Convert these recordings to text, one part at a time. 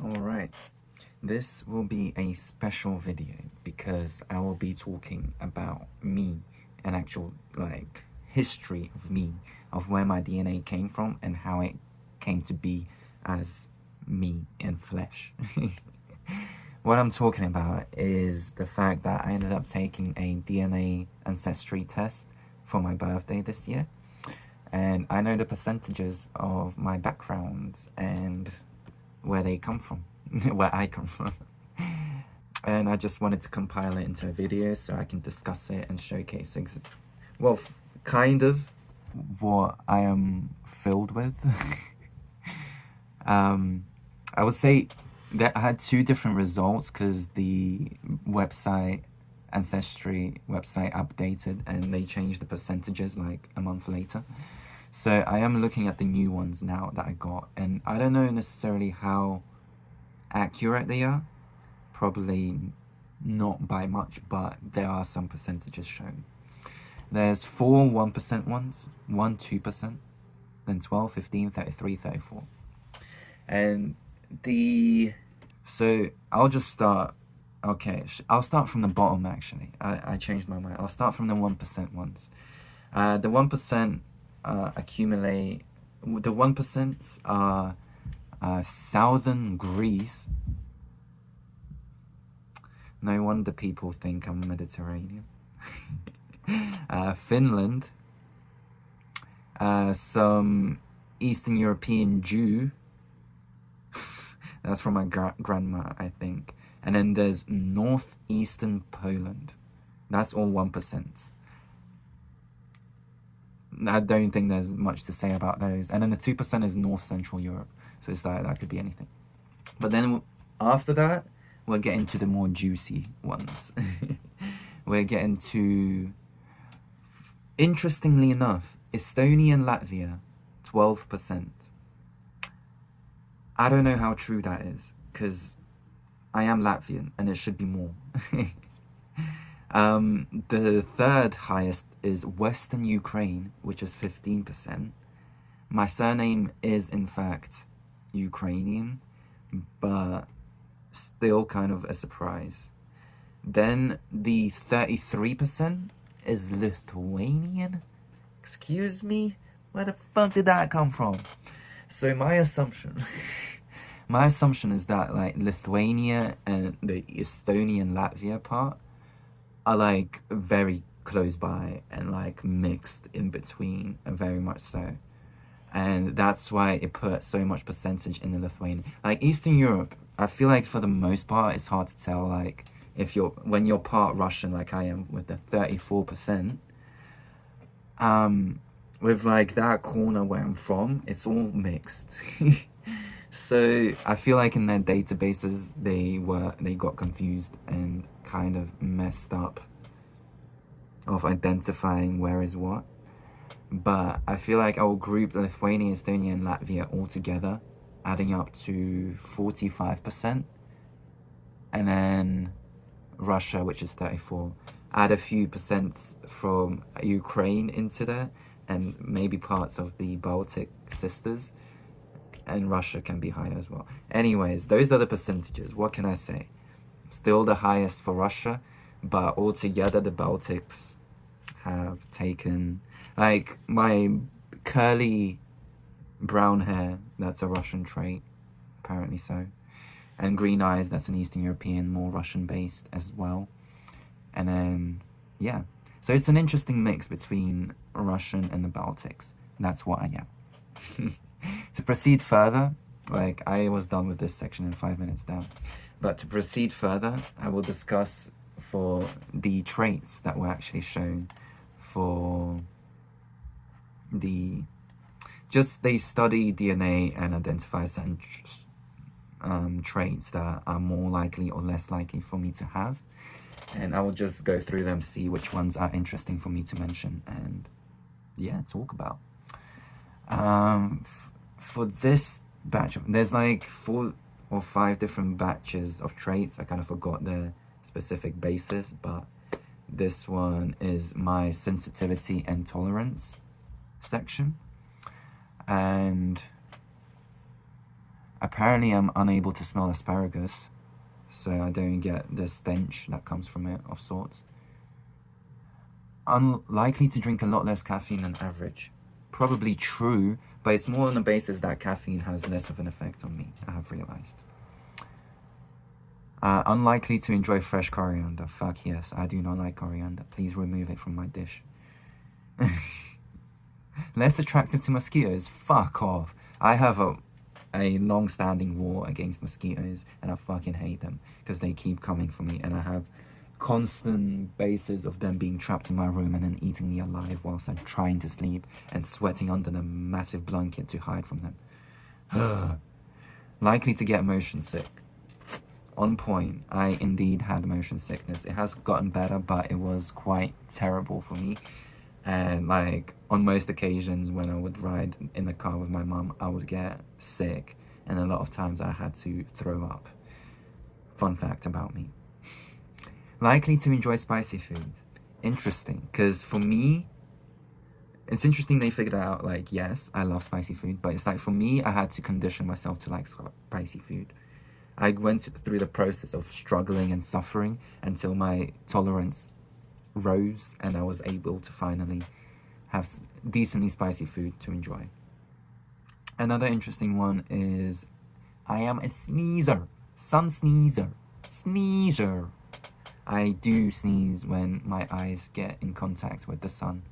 Alright, this will be a special video because I will be talking about me, an actual history of me, of where my DNA came from and how it came to be as me in flesh. What I'm talking about is the fact that I ended up taking a DNA ancestry test for my birthday this year, and I know the percentages of my backgrounds and where they come from, where I come from. And I just wanted to compile it into a video so I can discuss it and showcase kind of what I am filled with. I would say that I had two different results because the Ancestry website updated and they changed the percentages like a month later. So I am looking at the new ones now that I got, and I don't know necessarily how accurate they are. Probably not by much, but there are some percentages shown. There's 4 1% ones, 1 2%, then 12, 15, 33, 34. And so I'll just start. Okay, I'll start from the bottom actually. I changed my mind. I'll start from the 1% ones. The 1% accumulate. The 1% are southern Greece. No wonder people think I'm Mediterranean. Finland. Some Eastern European Jew. That's from my grandma, I think. And then there's northeastern Poland. That's all 1%. I don't think there's much to say about those. And then the 2% is North Central Europe. So it's like that could be anything. But then after that, we're getting to the more juicy ones. We're getting to, interestingly enough, Estonia and Latvia, 12%. I don't know how true that is, because I am Latvian and it should be more. The third highest is Western Ukraine, which is 15%. My surname is in fact Ukrainian, but still kind of a surprise. Then the 33% is Lithuanian. Excuse me? Where the fuck did that come from? So my assumption is that like Lithuania and the Estonian Latvia part are like very close by and like mixed in between, and very much so. And that's why it put so much percentage in the Lithuanian. Like Eastern Europe, I feel like for the most part it's hard to tell like when you're part Russian like I am with the 34%. With like that corner where I'm from, it's all mixed. So I feel like in their databases they got confused and kind of messed up of identifying where is what. But I feel like I'll group Lithuania, Estonia and Latvia all together, adding up to 45%. And then Russia, which is 34. Add a few percent from Ukraine into there, and maybe parts of the Baltic sisters, and Russia can be higher as well. Anyways, those are the percentages. What can I say? Still the highest for Russia, but altogether the Baltics have taken, like, my curly brown hair, that's a Russian trait, apparently so. And green eyes, that's an Eastern European, more Russian based as well. And then, yeah. So it's an interesting mix between Russian and the Baltics. That's what I am. To proceed further, like I was done with this section in 5 minutes down. But to proceed further, I will discuss for the traits that were actually shown for they study DNA and identify certain traits that are more likely or less likely for me to have. And I will just go through them, see which ones are interesting for me to mention and, yeah, talk about. For this batch, there's like 4 or 5 different batches of traits. I kind of forgot the specific basis, but this one is my sensitivity and tolerance section. And Apparently, I'm unable to smell asparagus, so I don't get the stench that comes from it of sorts. Unlikely to drink a lot less caffeine than average. Probably true, but it's more on the basis that caffeine has less of an effect on me, I have realized. Unlikely to enjoy fresh coriander. Fuck yes, I do not like coriander. Please remove it from my dish. Less attractive to mosquitoes. Fuck off. I have a long-standing war against mosquitoes, and I fucking hate them because they keep coming for me, and I have constant bases of them being trapped in my room and then eating me alive whilst I'm trying to sleep and sweating under the massive blanket to hide from them. Likely to get motion sick. On point. I indeed had motion sickness. It has gotten better, but it was quite terrible for me. And like on most occasions when I would ride in the car with my mum, I would get sick, and a lot of times I had to throw up. Fun fact about me. Likely to enjoy spicy food. Interesting, because for me, it's interesting they figured out, like, yes, I love spicy food, but it's like for me, I had to condition myself to like spicy food. I went through the process of struggling and suffering until my tolerance rose and I was able to finally have decently spicy food to enjoy. Another interesting one is I am a sneezer. Sun sneezer. Sneezer. I do sneeze when my eyes get in contact with the sun.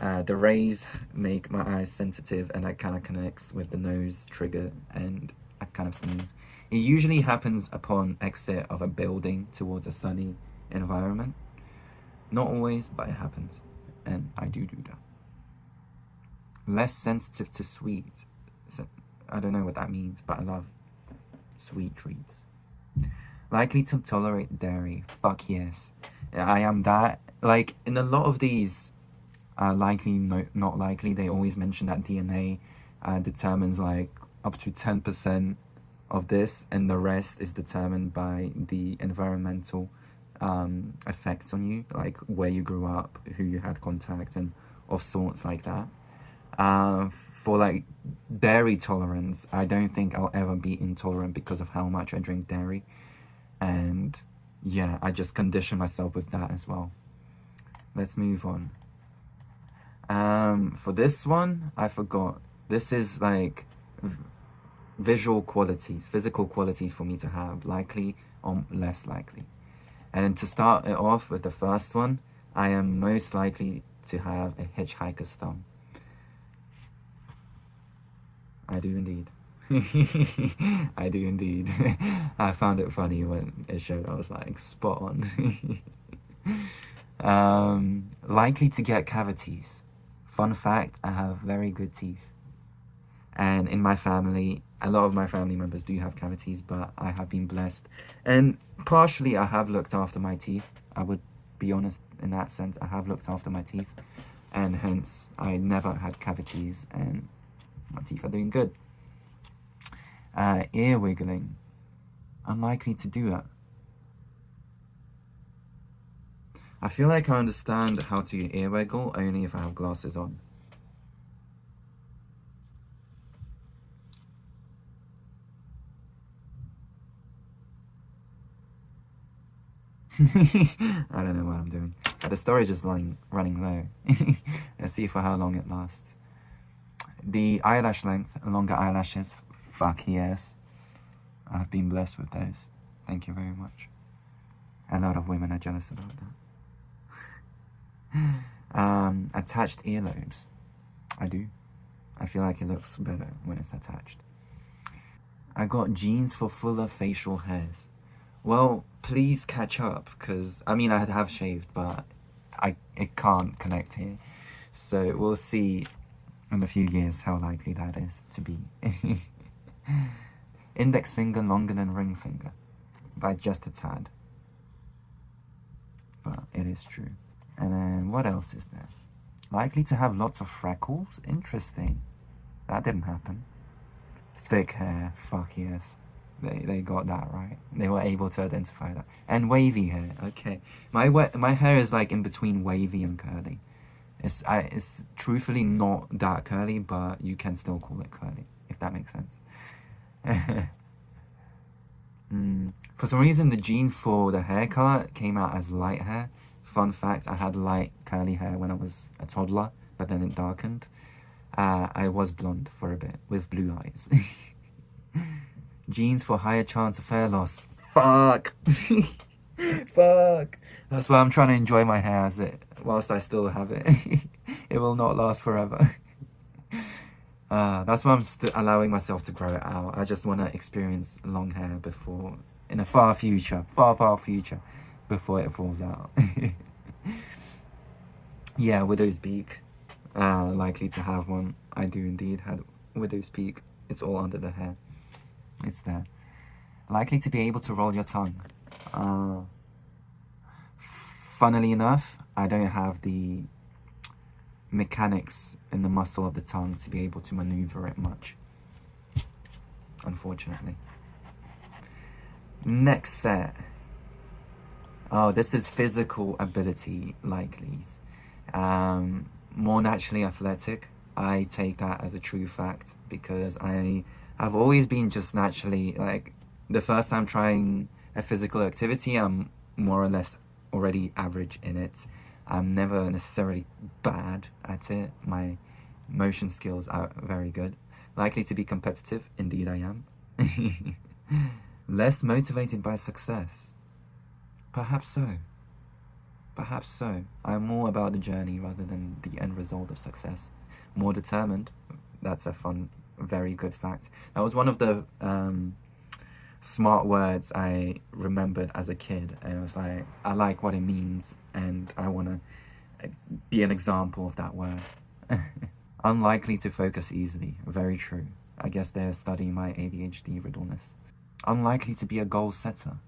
The rays make my eyes sensitive and that kind of connects with the nose trigger and I kind of sneeze. It usually happens upon exit of a building towards a sunny environment. Not always, but it happens. And I do that. Less sensitive to sweet. So, I don't know what that means, but I love sweet treats. Likely to tolerate dairy. Fuck yes. I am that. Like, in a lot of these, likely, not likely, they always mention that DNA determines like up to 10% of this, and the rest is determined by the environmental effects on you, like where you grew up, who you had contact, and of sorts like that. For like dairy tolerance, I don't think I'll ever be intolerant because of how much I drink dairy, and yeah, I just condition myself with that as well. Let's move on. For this one, I forgot. This is like visual qualities, physical qualities for me to have, likely or less likely. And then to start it off with the first one, I am most likely to have a hitchhiker's thumb. I do indeed. I do indeed. I found it funny when it showed. I was like, spot on. Likely to get cavities. Fun fact, I have very good teeth. And in my family, a lot of my family members do have cavities, but I have been blessed. And partially, I have looked after my teeth. I would be honest in that sense. I have looked after my teeth. And hence, I never had cavities. And my teeth are doing good. Ear wiggling. Unlikely to do that. I feel like I understand how to ear wiggle only if I have glasses on. I don't know what I'm doing. The story is just running low. Let's see for how long it lasts. The eyelash length, longer eyelashes. Fuck yes. I've been blessed with those. Thank you very much. A lot of women are jealous about that. Attached earlobes. I do. I feel like it looks better when it's attached. I got genes for fuller facial hairs. Well, please catch up, because, I mean, I have shaved, but it can't connect here. So we'll see in a few years how likely that is to be. Index finger longer than ring finger, by just a tad. But it is true. And then, what else is there? Likely to have lots of freckles? Interesting. That didn't happen. Thick hair, fuck yes. They got that right. They were able to identify that. And wavy hair, okay. My hair is like in between wavy and curly. It's truthfully not that curly, but you can still call it curly, if that makes sense. For some reason, the gene for the haircut came out as light hair. Fun fact, I had light curly hair when I was a toddler, but then it darkened. I was blonde for a bit, with blue eyes. Genes for higher chance of hair loss. Fuck! Fuck! That's why I'm trying to enjoy my hair as it, whilst I still have it. It will not last forever. That's why I'm allowing myself to grow it out. I just want to experience long hair before, in a far future, far future, before it falls out. Yeah, widow's peak. Likely to have one. I do indeed have widow's peak. It's all under the hair. It's there. Likely to be able to roll your tongue. Funnily enough, I don't have the mechanics in the muscle of the tongue to be able to maneuver it much, unfortunately. Next set. Oh, this is physical ability likelies. More naturally athletic. I take that as a true fact because I have always been just naturally, like, the first time trying a physical activity, I'm more or less already average in it. I'm never necessarily bad at it. My motion skills are very good. Likely to be competitive, indeed I am. Less motivated by success. Perhaps so. Perhaps so. I'm more about the journey rather than the end result of success. More determined. That's a fun, very good fact. That was one of the smart words I remembered as a kid. And it was like, I like what it means and I want to be an example of that word. Unlikely to focus easily. Very true. I guess they're studying my ADHD riddleness. Unlikely to be a goal setter.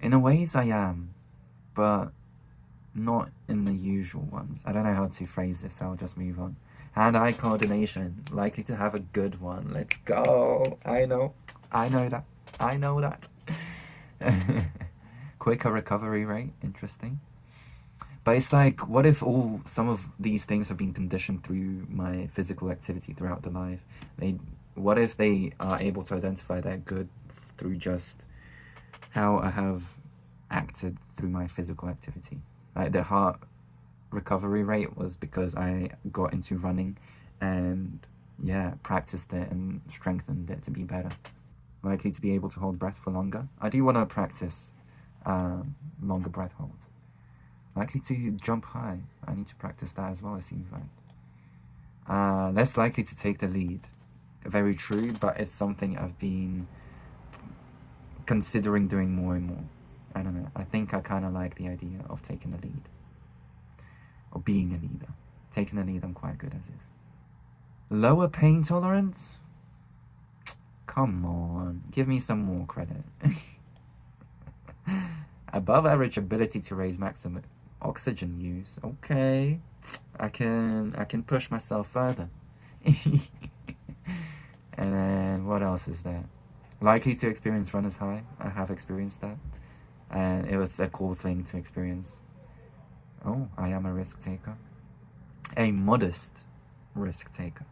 In a ways I am, but not in the usual ones. I don't know how to phrase this, so I'll just move on. Hand-eye coordination, likely to have a good one. Let's go. I know that. Quicker recovery rate, interesting. But it's like, what if some of these things have been conditioned through my physical activity throughout the life? What if they are able to identify that good through just how I have acted through my physical activity? Like the heart recovery rate was because I got into running and practiced it and strengthened it to be better. Likely to be able to hold breath for longer. I do want to practice longer breath holds. Likely to jump high. I need to practice that as well, it seems like. Less likely to take the lead. Very true, but it's something I've been considering doing more and more. I don't know. I think I kind of like the idea of taking the lead. Or being a leader. Taking the lead, I'm quite good at this. Lower pain tolerance? Come on. Give me some more credit. Above average ability to raise maximum oxygen use. Okay. I can push myself further. And then what else is there? Likely to experience runner's high. I have experienced that. And it was a cool thing to experience. Oh, I am a risk taker. A modest risk taker.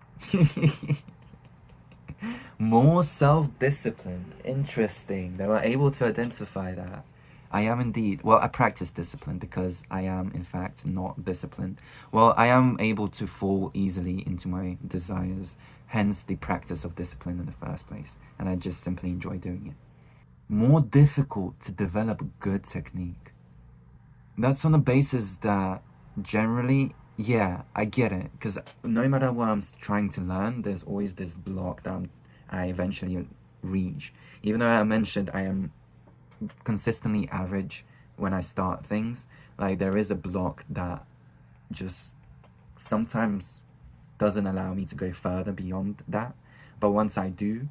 More self-disciplined. Interesting. They were able to identify that. I am indeed. Well, I practice discipline because I am, in fact, not disciplined. Well, I am able to fall easily into my desires, hence the practice of discipline in the first place. And I just simply enjoy doing it. More difficult to develop good technique. That's on the basis that generally, yeah, I get it. Because no matter what I'm trying to learn, there's always this block that I eventually reach. Even though I mentioned I am consistently average when I start things, like there is a block that just sometimes doesn't allow me to go further beyond that. But once I do,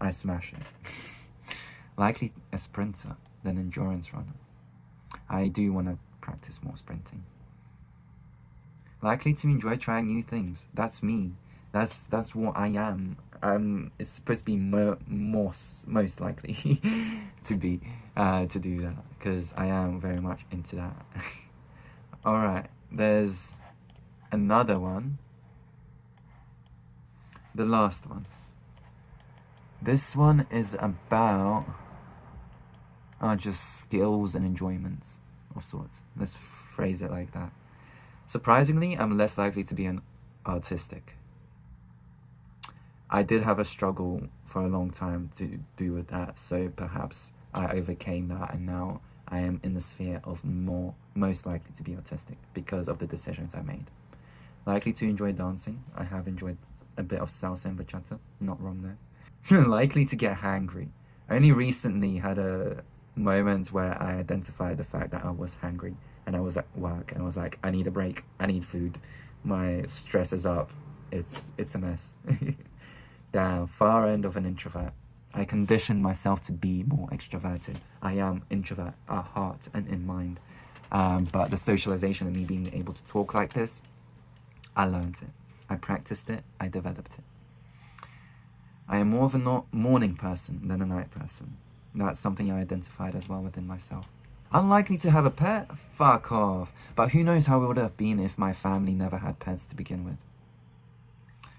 I smash it. Likely a sprinter than endurance runner. I do want to practice more sprinting. Likely to enjoy trying new things. That's me. That's what I am. It's supposed to be most likely to do that because I am very much into that. All right, there's another one. The last one. This one is about just skills and enjoyments of sorts. Let's phrase it like that. Surprisingly, I'm less likely to be an artistic. I did have a struggle for a long time to do with that, so perhaps I overcame that, and now I am in the sphere of most likely to be artistic because of the decisions I made. Likely to enjoy dancing. I have enjoyed a bit of salsa and bachata. Not wrong there. Likely to get hangry. I only recently had a moment where I identified the fact that I was hangry, and I was at work and I was like, I need a break. I need food. My stress is up. It's a mess. Damn, far end of an introvert. I conditioned myself to be more extroverted. I am introvert at heart and in mind. But the socialization of me being able to talk like this, I learned it. I practiced it. I developed it. I am more of a morning person than a night person. That's something I identified as well within myself. Unlikely to have a pet? Fuck off. But who knows how it would have been if my family never had pets to begin with.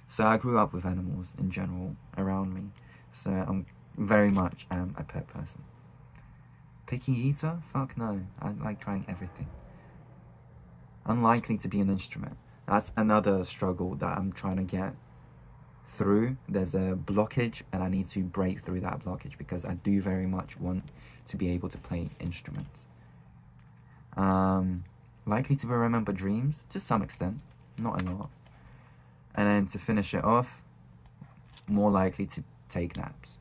So I grew up with animals in general around me. So I'm very much a pet person. Picky eater? Fuck no. I like trying everything. Unlikely to be an instrument. That's another struggle that I'm trying to get through. There's a blockage and I need to break through that blockage because I do very much want to be able to play instruments. Likely to remember dreams to some extent, not a lot. And then to finish it off, more likely to take naps.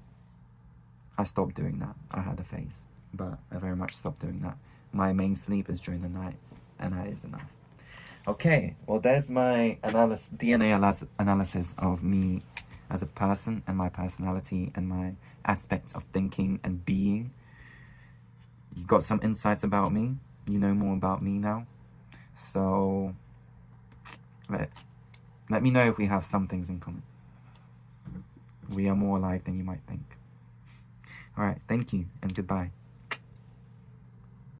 I stopped doing that. I had a phase, but I very much stopped doing that. My main sleep is during the night, and that is enough. Okay, well there's my DNA analysis of me as a person and my personality and my aspects of thinking and being. You got some insights about me. You know more about me now. So let me know if we have some things in common. We are more alike than you might think. Alright, thank you and goodbye.